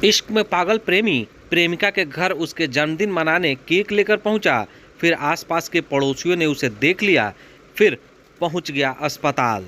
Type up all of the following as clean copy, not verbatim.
इश्क में पागल प्रेमी प्रेमिका के घर उसके जन्मदिन मनाने केक लेकर पहुंचा। फिर आसपास के पड़ोसियों ने उसे देख लिया, फिर पहुंच गया अस्पताल।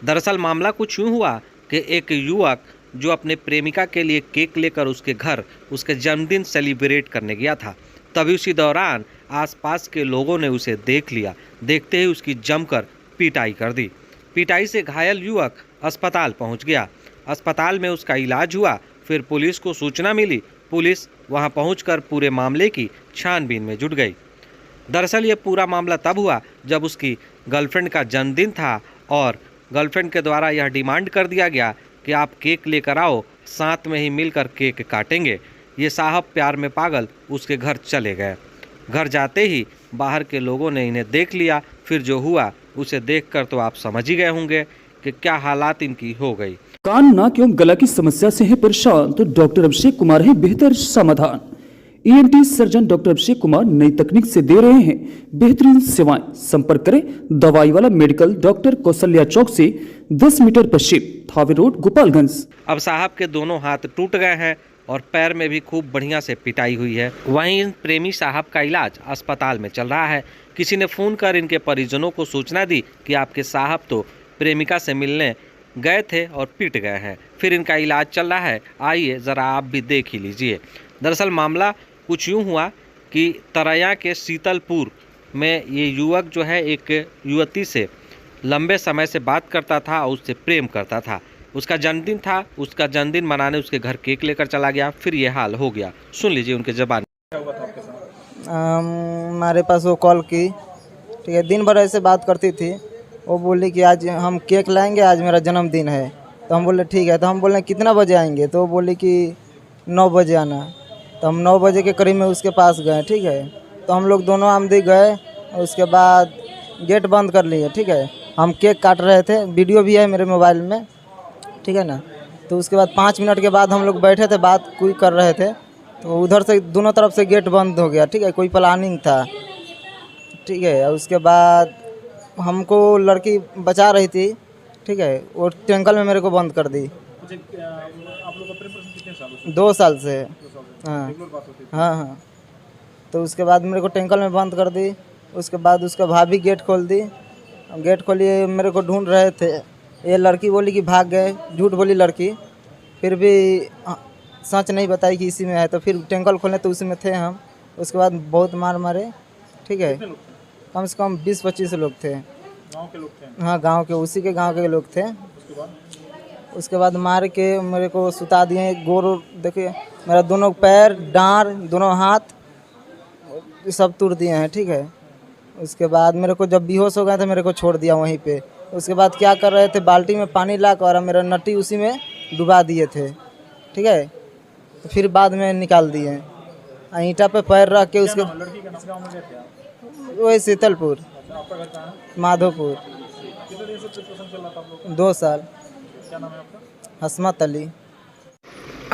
दरअसल मामला कुछ यूं हुआ कि एक युवक जो अपने प्रेमिका के लिए केक लेकर उसके घर उसके जन्मदिन सेलिब्रेट करने गया था, तभी उसी दौरान आसपास के लोगों ने उसे देख लिया। देखते ही उसकी जमकर पिटाई कर दी। पिटाई से घायल युवक अस्पताल पहुंच गया। अस्पताल में उसका इलाज हुआ। फिर पुलिस को सूचना मिली। पुलिस वहां पहुंचकर पूरे मामले की छानबीन में जुट गई। दरअसल ये पूरा मामला तब हुआ जब उसकी गर्लफ्रेंड का जन्मदिन था और गर्लफ्रेंड के द्वारा यह डिमांड कर दिया गया कि आप केक लेकर आओ, साथ में ही मिलकर केक काटेंगे। ये साहब प्यार में पागल उसके घर चले गए। घर जाते ही बाहर के लोगों ने इन्हें देख लिया। फिर जो हुआ उसे देखकर तो आप समझ ही गए होंगे कि क्या हालात इनकी हो गई। कान, नाक एवं गला की समस्या से है परेशान तो डॉक्टर अभिषेक कुमार है बेहतर समाधान। ENT surgeon doctor Abhishek Kumar नई तकनीक से दे रहे हैं बेहतरीन सेवाएं। संपर्क करें दवाई वाला मेडिकल, डॉक्टर कौशल्या चौक से 10 मीटर पश्चिम, थावे रोड, गोपालगंज। अब साहब के दोनों हाथ टूट गए हैं और पैर में भी खूब बढ़िया से पिटाई हुई है। वहीं इन प्रेमी साहब का इलाज अस्पताल में चल रहा है। किसी ने फोन कर इनके परिजनों को सूचना दी कि आपके साहब तो प्रेमिका से मिलने गए थे और पिट गए हैं। फिर इनका इलाज चल रहा है। आइए ज़रा आप भी देख ही लीजिए। दरअसल मामला कुछ यूँ हुआ कि तरैया के शीतलपुर में ये युवक जो है एक युवती से लंबे समय से बात करता था और उससे प्रेम करता था। उसका जन्मदिन था, उसका जन्मदिन मनाने उसके घर केक लेकर चला गया। फिर ये हाल हो गया। सुन लीजिए उनके ज़बान। हमारे पास वो कॉल की, ठीक है, दिन भर ऐसे बात करती थी। वो बोली कि आज हम केक लाएंगे, आज मेरा जन्मदिन है। तो हम बोले ठीक है। तो हम बोले कितना बजे आएंगे? तो वो बोली कि 9 बजे आना। तो हम 9 बजे के करीब में उसके पास गए, ठीक है। तो हम लोग दोनों आमदी गए और उसके बाद गेट बंद कर लिए, ठीक है। हम केक काट रहे थे, वीडियो भी है मेरे मोबाइल में, ठीक है ना। तो उसके बाद 5 मिनट के बाद हम लोग बैठे थे, बात कोई कर रहे थे, तो उधर से दोनों तरफ से गेट बंद हो गया, ठीक है। कोई प्लानिंग था, ठीक है। और उसके बाद हमको लड़की बचा रही थी, ठीक है। वो टेंकल में मेरे को बंद कर दी। आप लोग का प्रेम कितने सालों से? 2 साल से। 2 साल से हाँ रेगुलर बात होती थी? हाँ हाँ। तो उसके बाद मेरे को टेंकल में बंद कर दी। उसके बाद उसका भाभी गेट खोल दी। गेट खोलिए, मेरे को ढूंढ रहे थे। ये लड़की बोली कि भाग गए, झूठ बोली लड़की। फिर भी सच नहीं बताई कि इसी में है। तो फिर टेंकल खोले तो उसी में थे हम। उसके बाद बहुत मार मारे, ठीक है। कितने लोग थे? कम से कम 20-25 लोग थे। गांव के लोग थे? हाँ, गांव के, उसी के गांव के लोग थे। उसके बाद मार के मेरे को सुता दिए। गोर देखिए, मेरा दोनों पैर, डांर, दोनों हाथ सब तोड़ दिए हैं, ठीक है। उसके बाद मेरे को जब बेहोश हो गया था, मेरे को छोड़ दिया वहीं पे। उसके बाद क्या कर रहे थे, बाल्टी में पानी ला कर मेरा नटी उसी में डुबा दिए थे, ठीक है। तो फिर बाद में निकाल दिए। ईंटा पे पैर रख के उसके लड़की का गाँव में गए थे आप? वही शीतलपुर, आपका घर कहाँ है? माधोपुर। कितने दिन से प्रिपरेशन चल रहा था आप लोग का? 2 साल। क्या नाम है आपका? हसमत अली।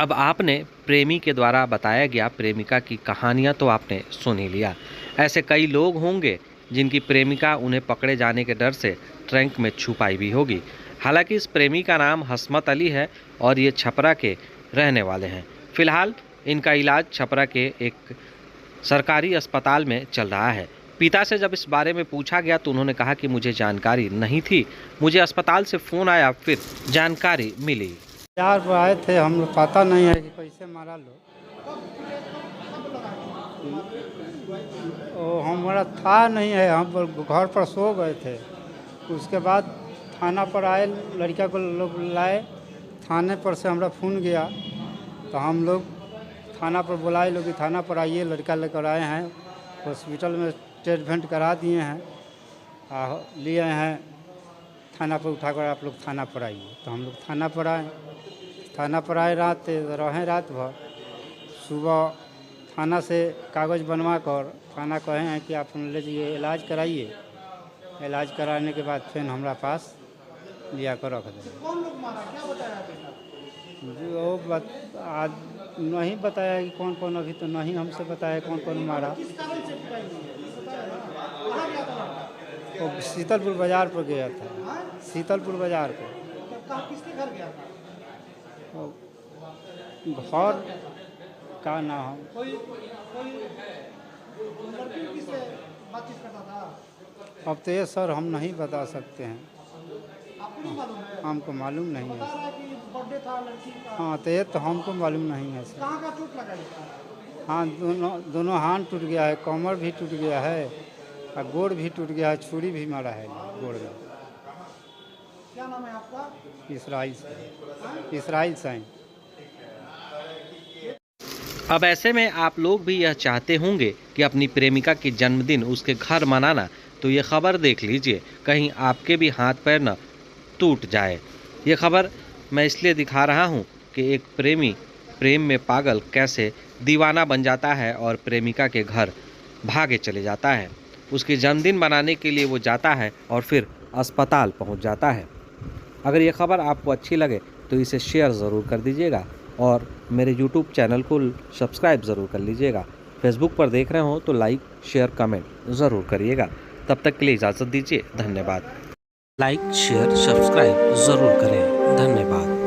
अब आपने प्रेमी के द्वारा बताया गया प्रेमिका की कहानियाँ तो आपने सुन ही लिया। ऐसे कई लोग होंगे जिनकी प्रेमिका उन्हें पकड़े जाने के डर से ट्रंक में छुपाई भी होगी। हालांकि इस प्रेमी का नाम हसमत अली है और ये छपरा के रहने वाले हैं। फिलहाल इनका इलाज छपरा के एक सरकारी अस्पताल में चल रहा है। पिता से जब इस बारे में पूछा गया तो उन्होंने कहा कि मुझे जानकारी नहीं थी, मुझे अस्पताल से फ़ोन आया, फिर जानकारी मिली। यार वो आए थे, हम लोग पता नहीं है कि कैसे मारा लोग। वो हमारा था नहीं है, हम घर पर सो गए थे। उसके बाद थाना पर आए, लड़का को लोग लाए। थाने पर से हमारा फ़ोन गया तो हम लोग थाना पर बुलाए लोग कि थाना पर आइए, लड़का लेकर आए हैं। हॉस्पिटल में ट्रीटमेंट करा दिए हैं, लिए हैं थाना पर उठाकर, आप लोग थाना पर आइए। तो हम लोग थाना पर आए। थाना पर आए, रात रहें, रात भर। सुबह थाना से कागज़ बनवा कर थाना कहे हैं कि आप ले जाइए, इलाज कराइए। इलाज कराने के बाद फिर हमारा पास लिया कर रख दें। वो आज नहीं बताया कि कौन कौन, अभी तो नहीं हमसे बताया कौन कौन मारा। वो शीतलपुर बाज़ार पर गया था, शीतलपुर बाज़ार पर। घर का नाम अब तो ये सर हम नहीं बता सकते हैं, हमको मालूम नहीं है। हाँ तो ये तो हमको मालूम नहीं है सर। कहाँ का चोट लगा है? हाँ दोनों हाथ टूट गया है, कमर भी टूट गया है और गोड़ भी टूट गया है, छुरी भी मारा है गोड़ में। क्या नाम है आपका? इसराइल साईं। अब ऐसे में आप लोग भी यह चाहते होंगे कि अपनी प्रेमिका की जन्मदिन उसके घर मनाना, तो ये खबर देख लीजिए, कहीं आपके भी हाथ पैर न टूट जाए। ये खबर मैं इसलिए दिखा रहा हूँ कि एक प्रेमी प्रेम में पागल कैसे दीवाना बन जाता है और प्रेमिका के घर भागे चले जाता है। उसकी जन्मदिन मनाने के लिए वो जाता है और फिर अस्पताल पहुँच जाता है। अगर ये खबर आपको अच्छी लगे तो इसे शेयर ज़रूर कर दीजिएगा और मेरे YouTube चैनल को सब्सक्राइब ज़रूर कर लीजिएगा। फेसबुक पर देख रहे हो तो लाइक शेयर कमेंट ज़रूर करिएगा। तब तक के लिए इजाज़त दीजिए। धन्यवाद। लाइक शेयर सब्सक्राइब ज़रूर करें। धन्यवाद।